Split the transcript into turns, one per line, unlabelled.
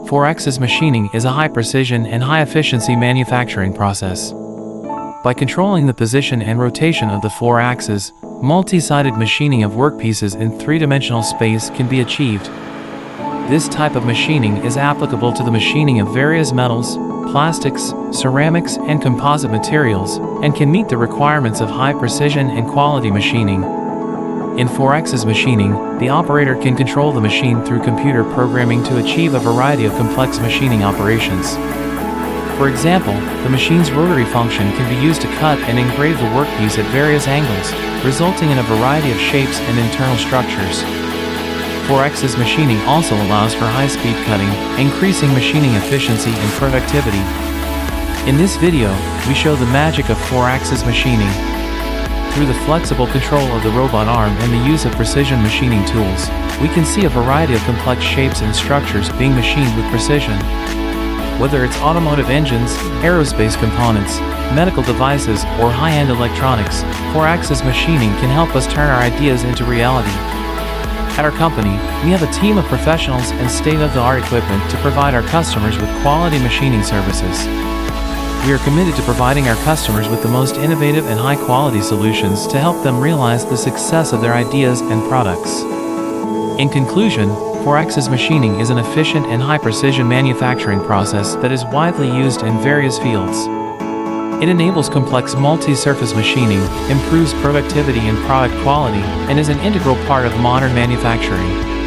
4-axis machining is a high-precision and high-efficiency manufacturing process. By controlling the position and rotation of the 4 axes, multi-sided machining of workpieces in 3-dimensional space can be achieved. This type of machining is applicable to the machining of various metals, plastics, ceramics, and composite materials, and can meet the requirements of high precision and quality machining. In 4-axis machining, the operator can control the machine through computer programming to achieve a variety of complex machining operations. For example, the machine's rotary function can be used to cut and engrave the workpiece at various angles, resulting in a variety of shapes and internal structures. 4-axis machining also allows for high-speed cutting, increasing machining efficiency and productivity. In this video, we show the magic of 4-axis machining. Through the flexible control of the robot arm and the use of precision machining tools, we can see a variety of complex shapes and structures being machined with precision. Whether it's automotive engines, aerospace components, medical devices, or high-end electronics, 4-axis machining can help us turn our ideas into reality. At our company, we have a team of professionals and state-of-the-art equipment to provide our customers with quality machining services. We are committed to providing our customers with the most innovative and high-quality solutions to help them realize the success of their ideas and products. In conclusion, 4-axis machining is an efficient and high-precision manufacturing process that is widely used in various fields. It enables complex multi-surface machining, improves productivity and product quality, and is an integral part of modern manufacturing.